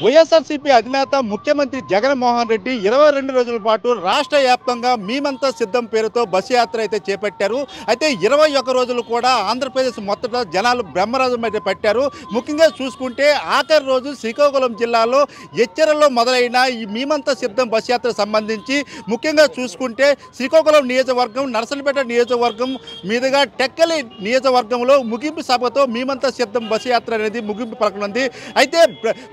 వైఎస్ఆర్సీపీ అధినేత ముఖ్యమంత్రి జగన్మోహన్ రెడ్డి 22 రోజుల పాటు రాష్ట్ర వ్యాప్తంగా మేమంతా సిద్ధం పేరుతో బస్సు యాత్ర అయితే చేపట్టారు. అయితే 21 రోజులు కూడా ఆంధ్రప్రదేశ్ మొత్తం జనాలు బ్రహ్మరథం అయితే పట్టారు. ముఖ్యంగా చూసుకుంటే ఆఖరి రోజు శ్రీకాకుళం జిల్లాలో ఎచ్చెరలో మొదలైన ఈ మేమంతా సిద్ధం బస్సు యాత్ర సంబంధించి ముఖ్యంగా చూసుకుంటే శ్రీకాకుళం నియోజకవర్గం, నర్సంపేట నియోజకవర్గం మీదుగా టెక్కలి నియోజకవర్గంలో ముగింపు సభతో మేమంతా సిద్ధం బస్సు యాత్ర అనేది ముగింపు పలకనుంది. అయితే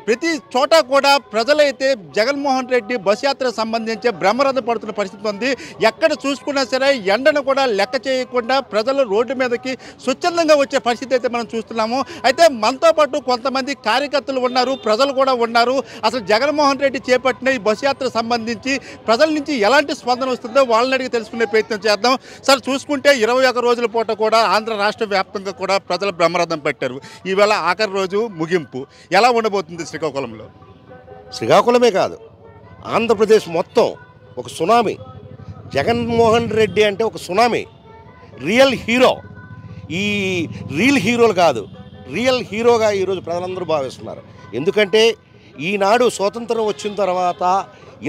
ప్రతి చోట కూడా ప్రజలైతే జగన్మోహన్ రెడ్డి బస్ యాత్ర సంబంధించి బ్రహ్మరథం పడుతున్న పరిస్థితి ఉంది. ఎక్కడ చూసుకున్నా సరే ఎండను కూడా లెక్క చేయకుండా ప్రజలు రోడ్డు మీదకి స్వచ్ఛందంగా వచ్చే పరిస్థితి అయితే మనం చూస్తున్నాము. అయితే మనతో పాటు కొంతమంది కార్యకర్తలు ఉన్నారు, ప్రజలు కూడా ఉన్నారు. అసలు జగన్మోహన్ రెడ్డి చేపట్టిన ఈ బస్ యాత్ర సంబంధించి ప్రజల నుంచి ఎలాంటి స్పందన వస్తుందో వాళ్ళని అడిగి తెలుసుకునే ప్రయత్నం చేద్దాం. సార్, చూసుకుంటే 21 రోజుల పూట కూడా ఆంధ్ర రాష్ట్ర వ్యాప్తంగా కూడా ప్రజలు బ్రహ్మరథం పెట్టారు. ఈవేళ ఆఖరి రోజు ముగింపు ఎలా ఉండబోతుంది శ్రీకాకుళంలో? శ్రీకాకుళమే కాదు, ఆంధ్రప్రదేశ్ మొత్తం ఒక సునామీ. జగన్మోహన్ రెడ్డి అంటే ఒక సునామీ, రియల్ హీరో. ఈ రియల్ హీరోలు కాదు, రియల్ హీరోగా ఈరోజు ప్రజలందరూ భావిస్తున్నారు. ఎందుకంటే ఈనాడు స్వాతంత్రం వచ్చిన తర్వాత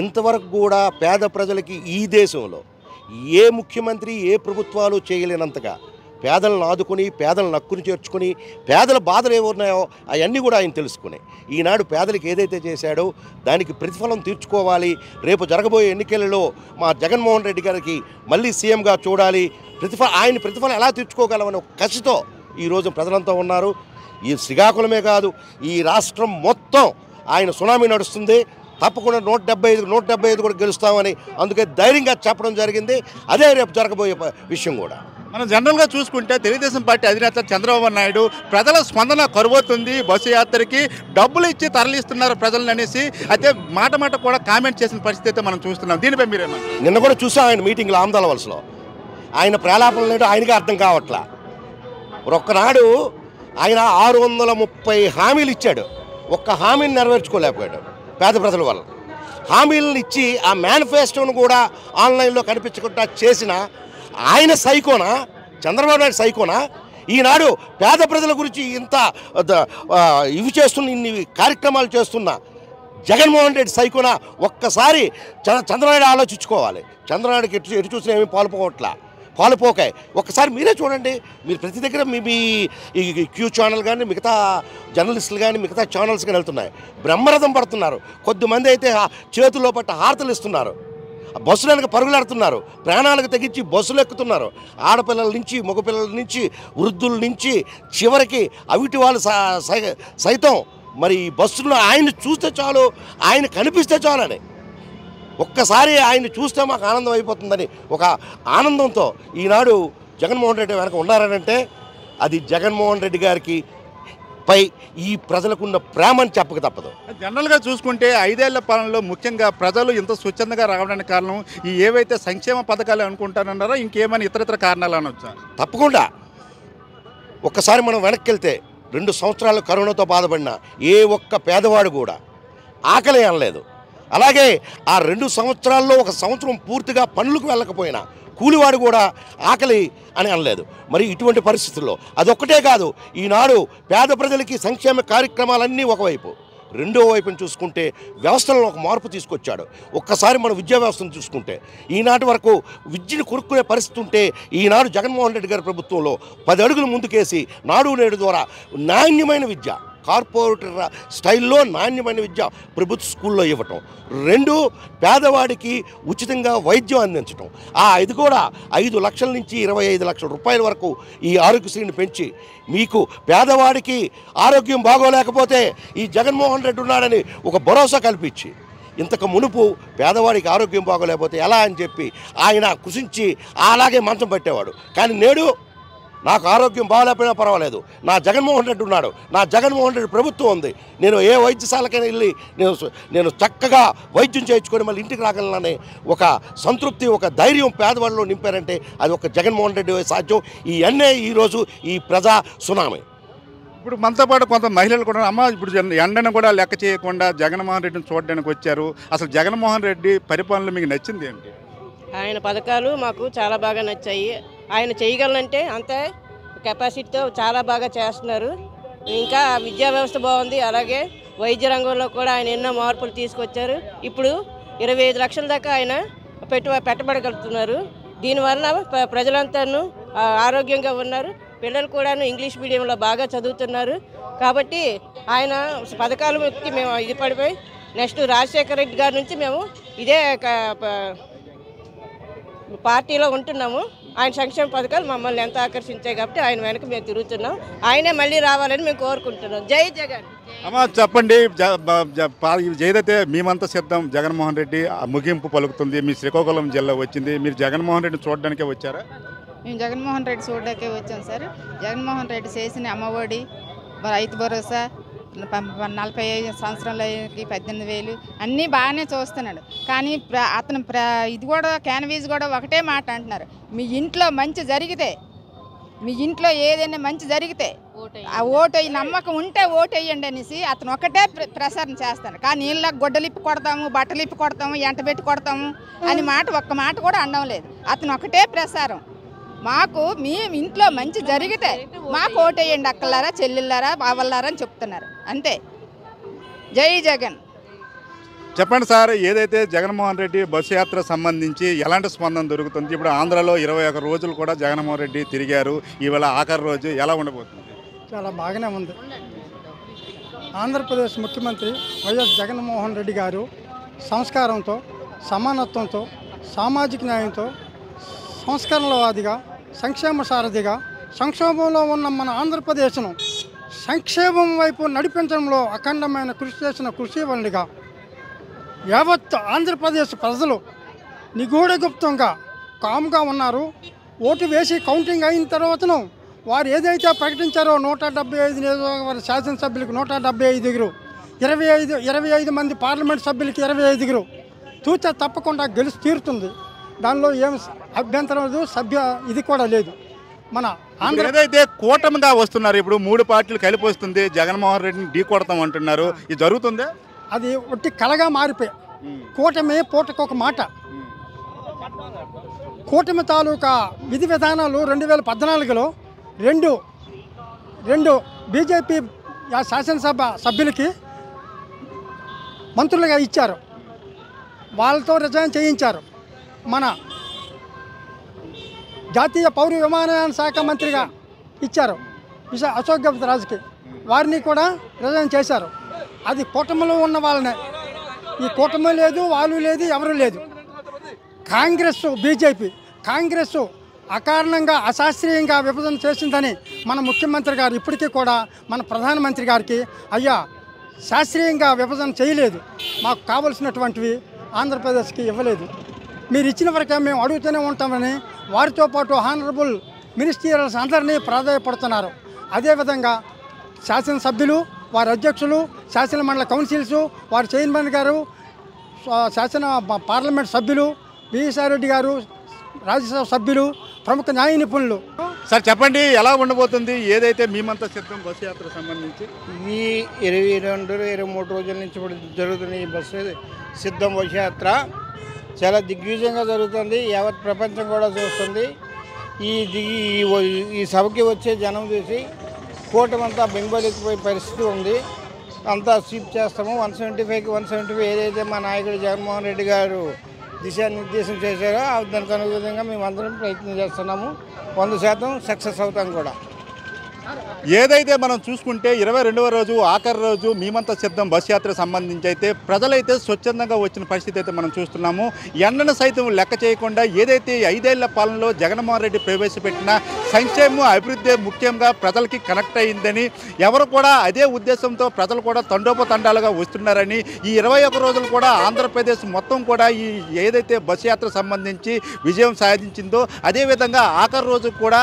ఇంతవరకు కూడా పేద ప్రజలకి ఈ దేశంలో ఏ ముఖ్యమంత్రి, ఏ ప్రభుత్వాలు చేయలేనంతగా పేదలను ఆదుకొని, పేదలను నక్కుని చేర్చుకొని, పేదల బాధలు ఏమున్నాయో అవన్నీ కూడా ఆయన తెలుసుకుని ఈనాడు పేదలకు ఏదైతే చేశాడో దానికి ప్రతిఫలం తీర్చుకోవాలి. రేపు జరగబోయే ఎన్నికలలో మా జగన్మోహన్ రెడ్డి గారికి మళ్ళీ సీఎంగా చూడాలి, ఆయన ప్రతిఫలం ఎలా తీర్చుకోగలమని ఒక కసితో ఈరోజు ప్రజలంతా ఉన్నారు. ఈ శ్రీకాకుళమే కాదు, ఈ రాష్ట్రం మొత్తం ఆయన సునామీ నడుస్తుంది. తప్పకుండా 175 కూడా గెలుస్తామని అందుకే ధైర్యంగా చెప్పడం జరిగింది. అదే రేపు జరగబోయే విషయం కూడా. మనం జనరల్గా చూసుకుంటే తెలుగుదేశం పార్టీ అధినేత చంద్రబాబు నాయుడు ప్రజల స్పందన కరువవుతుంది, బస్సు యాత్రకి డబ్బులు ఇచ్చి తరలిస్తున్నారు ప్రజలను అనేసి అయితే మాట కూడా కామెంట్ చేసిన పరిస్థితి అయితే మనం చూస్తున్నాం. దీనిపై మీరేమన్నా? నిన్న కూడా చూసాం ఆయన మీటింగ్లో ఆమదాల వలసలో ఆయన ప్రేలాపనలు లేడు, ఆయనకి అర్థం కావట్లా. ఒక్కనాడు ఆయన 630 హామీలు ఇచ్చాడు, ఒక్క హామీని నెరవేర్చుకోలేకపోయాడు పేద ప్రజల వల్ల. హామీలను ఇచ్చి ఆ మేనిఫెస్టోను కూడా ఆన్లైన్లో కనిపించకుండా చేసిన ఆయన సైకోనా, చంద్రబాబు నాయుడు సైకోనా? ఈనాడు పేద ప్రజల గురించి ఇంత ఇవి చేస్తున్న, ఇన్ని కార్యక్రమాలు చేస్తున్న జగన్మోహన్ రెడ్డి సైకోనా? ఒక్కసారి చంద్రబాబు ఆలోచించుకోవాలి. చంద్రబాబుకి ఎటు చూసినా ఏమీ పాలుపోకాయి. ఒక్కసారి మీరే చూడండి. మీరు ప్రతి దగ్గర మీ క్యూ ఛానల్ కానీ, మిగతా జర్నలిస్టులు కానీ, మిగతా ఛానల్స్ కానీ వెళ్తున్నాయి, బ్రహ్మరథం పడుతున్నారు. కొద్దిమంది అయితే చేతుల్లో పట్ట హారతలు ఇస్తున్నారు, బస్సులు వెనక పరుగులాడుతున్నారు, ప్రాణాలకు తెగించి బస్సులు ఎక్కుతున్నారు. ఆడపిల్లల నుంచి, మగపిల్లల నుంచి, వృద్ధుల నుంచి చివరికి అవిటి వాళ్ళు సైతం మరి బస్సులో ఆయన చూస్తే చాలు, ఆయన కనిపిస్తే చాలని, ఒక్కసారి ఆయన చూస్తే మాకు ఆనందం అయిపోతుందని ఒక ఆనందంతో ఈనాడు జగన్మోహన్ రెడ్డి వెనక ఉన్నారనంటే అది జగన్మోహన్ రెడ్డి గారికి పై ఈ ప్రజలకున్న ప్రేమని చెప్పక తప్పదు. జనరల్గా చూసుకుంటే 5 ఏళ్ల పాలనలో ముఖ్యంగా ప్రజలు ఇంత స్వచ్ఛందంగా రావడానికి కారణం ఈ ఏవైతే సంక్షేమ పథకాలు అనుకుంటారన్నారో ఇంకేమైనా ఇతర కారణాలు అనొచ్చా? తప్పకుండా. ఒక్కసారి మనం వెనక్కి వెళ్తే 2 సంవత్సరాలు కరోనాతో బాధపడిన ఏ ఒక్క పేదవాడు కూడా ఆకలి అనలేదు. అలాగే ఆ 2 సంవత్సరాల్లో 1 సంవత్సరం పూర్తిగా పనులకు వెళ్ళకపోయినా కూలివాడు కూడా ఆకలి అని అనలేదు. మరి ఇటువంటి పరిస్థితుల్లో అదొక్కటే కాదు, ఈనాడు పేద ప్రజలకి సంక్షేమ కార్యక్రమాలన్నీ ఒకవైపు, రెండో వైపుని చూసుకుంటే వ్యవస్థలో ఒక మార్పు తీసుకొచ్చాడు. ఒక్కసారి మన విద్యా వ్యవస్థను చూసుకుంటే ఈనాటి వరకు విద్యను కొనుక్కునే పరిస్థితి ఉంటే ఈనాడు జగన్మోహన్ రెడ్డి గారి ప్రభుత్వంలో 10 అడుగులు ముందుకేసి నాడు నేడు ద్వారా నాణ్యమైన విద్య, కార్పొరేట్ స్టైల్లో నాణ్యమైన విద్య ప్రభుత్వ స్కూల్లో ఇవ్వటం, 2 పేదవాడికి ఉచితంగా వైద్యం అందించటం, ఇది కూడా 5 లక్షల నుంచి 25 లక్షల రూపాయల వరకు ఈ ఆరోగ్యశ్రీని పెంచి మీకు పేదవాడికి ఆరోగ్యం బాగోలేకపోతే ఈ జగన్మోహన్ రెడ్డి ఉన్నాడని ఒక భరోసా కల్పించి, ఇంతకు మునుపు పేదవాడికి ఆరోగ్యం బాగోలేకపోతే ఎలా అని చెప్పి ఆయన కృషించి అలాగే మంచం పెట్టేవాడు. కానీ నేడు నాకు ఆరోగ్యం బాగలేకపోయినా పర్వాలేదు, నా జగన్మోహన్ రెడ్డి ఉన్నాడు, నా జగన్మోహన్ రెడ్డి ప్రభుత్వం ఉంది, నేను ఏ వైద్యశాలకైనా వెళ్ళి నేను చక్కగా వైద్యం చేయించుకొని మళ్ళీ ఇంటికి రాగలననే ఒక సంతృప్తి, ఒక ధైర్యం పేదవాళ్ళలో నింపారంటే అది ఒక జగన్మోహన్ రెడ్డి సాధ్యం. ఇవన్నీ ఈరోజు ఈ ప్రజా సునామీ. ఇప్పుడు మనతో పాటు కొంత మహిళలు కూడా అమ్మ ఇప్పుడు ఎండను కూడా లెక్క చేయకుండా జగన్మోహన్ రెడ్డిని చూడడానికి వచ్చారు. అసలు జగన్మోహన్ రెడ్డి పరిపాలన మీకు నచ్చింది ఏంటి? ఆయన పథకాలు మాకు చాలా బాగా నచ్చాయి. ఆయన చేయగలనంటే అంతే కెపాసిటీతో చాలా బాగా చేస్తున్నారు. ఇంకా విద్యా వ్యవస్థ బాగుంది, అలాగే వైద్య రంగంలో కూడా ఆయన ఎన్నో మార్పులు తీసుకొచ్చారు. ఇప్పుడు 25 లక్షల దాకా ఆయన పెట్టబడగలుగుతున్నారు. దీనివల్ల ప్రజలంతాను ఆరోగ్యంగా ఉన్నారు. పిల్లలు కూడాను ఇంగ్లీష్ మీడియంలో బాగా చదువుతున్నారు. కాబట్టి ఆయన పథకాలకి మేము ఇది పడిపోయి నెక్స్ట్ రాజశేఖర రెడ్డి గారి నుంచి మేము ఇదే పార్టీలో ఉంటున్నాము. ఆయన సంక్షేమ పథకాలు మమ్మల్ని ఎంత ఆకర్షించాయి కాబట్టి ఆయన వెనక మేము తిరుగుతున్నాం. ఆయనే మళ్ళీ రావాలని మేము కోరుకుంటున్నాం. జై జగన్. అమ్మా చెప్పండి, ఏదైతే మేమంతా సిద్ధం జగన్మోహన్ రెడ్డి ముగింపు పలుకుతుంది. మీ శ్రీకాకుళం జిల్లా వచ్చింది, మీరు జగన్మోహన్ రెడ్డిని చూడడానికే వచ్చారా? మేము జగన్మోహన్ రెడ్డి చూడడానికే వచ్చాం సార్. జగన్మోహన్ రెడ్డి చేసిన అమ్మఒడి, రైతు భరోసా, 45 సంవత్సరాలకి 18,000 అన్నీ బాగానే చూస్తున్నాడు. కానీ అతను ఇది కూడా క్యాన్వీజ్ కూడా ఒకటే మాట అంటున్నారు, మీ ఇంట్లో మంచి జరిగితే, మీ ఇంట్లో ఏదైనా మంచి జరిగితే ఆ ఓటు నమ్మకం ఉంటే ఓటు వేయండి అనేసి అతను ఒకటే ప్రసారం చేస్తాడు. కానీ నీళ్ళకి గొడ్డలిప్పి కొడతాము, బట్టలు ఇప్పి కొడతాము, ఎంటబెట్టి కొడతాము అని ఒక్క మాట కూడా అనడం లేదు. అతను ఒకటే ప్రసారం, మాకు మీ ఇంట్లో మంచి జరిగితే మాకు ఓటేయండి అక్కలారా, చెల్లెళ్ళారా, బావల్లారా అని చెప్తున్నారు. అంతే. జై జగన్. చెప్పండి సార్, ఏదైతే జగన్మోహన్ రెడ్డి బస్సు యాత్ర సంబంధించి ఎలాంటి స్పందన దొరుకుతుంది? ఇప్పుడు ఆంధ్రాలో 21 రోజులు కూడా జగన్మోహన్ రెడ్డి తిరిగారు. ఈవేళ ఆఖరి రోజు ఎలా ఉండబోతుంది? చాలా బాగానే ఉంది. ఆంధ్రప్రదేశ్ ముఖ్యమంత్రి వైఎస్ జగన్మోహన్ రెడ్డి గారు సంస్కారంతో, సమానత్వంతో, సామాజిక న్యాయంతో, సంస్కరణలవాదిగా, సంక్షేమ సారథిగా, సంక్షోభంలో ఉన్న మన ఆంధ్రప్రదేశ్ను సంక్షేమం వైపు నడిపించడంలో అఖండమైన కృషి చేసిన కృషివల్లిగా యావత్ ఆంధ్రప్రదేశ్ ప్రజలు నిగూఢగుప్తంగా కామ్గా ఉన్నారు. ఓటు వేసి కౌంటింగ్ అయిన తర్వాతను వారు ఏదైతే ప్రకటించారో 175 నియోజకవర్గ శాసనసభ్యులకు 175, 25 మంది పార్లమెంట్ సభ్యులకి 25 తూచ తప్పకుండా గెలిచి తీరుతుంది. దానిలో ఏం అభ్యంతరం లేదు, ఇది కూడా లేదు. మన ఏదైతే కూటమిగా వస్తున్నారు, ఇప్పుడు 3 పార్టీలు కలిపి వస్తుంది, జగన్మోహన్ రెడ్డిని ఢీ కొడతాం అంటున్నారు, ఇది జరుగుతుందా? అది ఒట్టి కలగా మారిపోయి కూటమి పూటకొక మాట. కూటమి తాలూకా విధి విధానాలు 2014లో రెండు బీజేపీ శాసనసభ సభ్యులకి మంత్రులుగా ఇచ్చారు, వాళ్ళతో రిజైన్ చేయించారు. మన జాతీయ పౌర విమానయాన శాఖ మంత్రిగా ఇచ్చారు అశోక్ గజపతిరాజుకి, వారిని కూడా రిజైన్ చేశారు. అది కూటమిలో ఉన్న వాళ్ళనే. ఈ కూటమి లేదు, వాళ్ళు లేదు, ఎవరు లేదు. కాంగ్రెస్, బీజేపీ, కాంగ్రెస్ అకారణంగా అశాస్త్రీయంగా విభజన చేసిందని మన ముఖ్యమంత్రి గారు ఇప్పటికీ కూడా మన ప్రధానమంత్రి గారికి, అయ్యా శాస్త్రీయంగా విభజన చేయలేదు, మాకు కావలసినటువంటివి ఆంధ్రప్రదేశ్కి ఇవ్వలేదు, మీరు ఇచ్చిన వరకే మేము అడుగుతూనే ఉంటామని వారితో పాటు హానరబుల్ మినిస్టీరియల్స్ అందరినీ ప్రాధాన్యపడుతున్నారు. అదేవిధంగా శాసనసభ్యులు, వారి అధ్యక్షులు, శాసన మండలి కౌన్సిల్స్, వారి చైర్మన్ గారు, పార్లమెంట్ సభ్యులు, విజయసాయి రెడ్డి గారు, రాజ్యసభ సభ్యులు, ప్రముఖ న్యాయ నిపుణులు. సార్ చెప్పండి, ఎలా ఉండబోతుంది ఏదైతే మేమంతా సిద్ధం బస్సు యాత్ర సంబంధించి? ఈ 22-23 రోజుల నుంచి ఇప్పుడు జరుగుతున్న ఈ బస్సు సిద్ధం బస్సు యాత్ర చాలా దిగ్విజయంగా జరుగుతుంది. యావత్ ప్రపంచం కూడా చూస్తుంది. ఈ సభకి వచ్చే జనం చూసి కూటమంతా బెంగళూరుకిపోయే పరిస్థితి ఉంది. అంతా స్వీప్ చేస్తాము. 175కి 175 ఏదైతే మా నాయకుడు జగన్మోహన్ రెడ్డి గారు దిశానిర్దేశం చేశారో దానికి అనుగుణంగా మేము అందరం ప్రయత్నం చేస్తున్నాము. 100% సక్సెస్ అవుతాం కూడా. ఏదైతే మనం చూసుకుంటే 22వ రోజు ఆఖరి రోజు మేమంతా సిద్ధం బస్ యాత్ర సంబంధించి అయితే ప్రజలైతే స్వచ్ఛందంగా వచ్చిన పరిస్థితి అయితే మనం చూస్తున్నాము. ఎండను సైతం లెక్క చేయకుండా ఏదైతే 5 ఏళ్ల పాలనలో జగన్మోహన్ రెడ్డి ప్రవేశపెట్టిన సంక్షేమం అభివృద్ధి ముఖ్యంగా ప్రజలకి కనెక్ట్ అయిందని, ఎవరు కూడా అదే ఉద్దేశంతో ప్రజలు కూడా తండోపతండాలుగా వస్తున్నారని, ఈ 21 రోజులు కూడా ఆంధ్రప్రదేశ్ మొత్తం కూడా ఈ ఏదైతే బస్ యాత్ర సంబంధించి విజయం సాధించిందో అదేవిధంగా ఆఖరి రోజు కూడా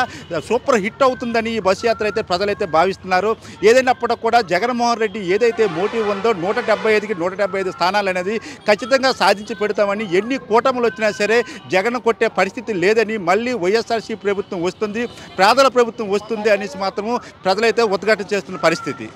సూపర్ హిట్ అవుతుందని ఈ బస్ యాత్ర అయితే ప్రజలైతే భావిస్తున్నారు. ఏదైనప్పటికీ కూడా జగన్మోహన్ రెడ్డి ఏదైతే మోటివ్ ఉందో 175కి 175 స్థానాలు అనేది ఖచ్చితంగా సాధించి పెడతామని, ఎన్ని కూటములు వచ్చినా సరే జగన్ కొట్టే పరిస్థితి లేదని, మళ్ళీ వైఎస్ఆర్సీ ప్రభుత్వం వస్తుంది, పేదల ప్రభుత్వం వస్తుంది అనేసి మాత్రము ప్రజలైతే ఉద్ఘాటన చేస్తున్న పరిస్థితి.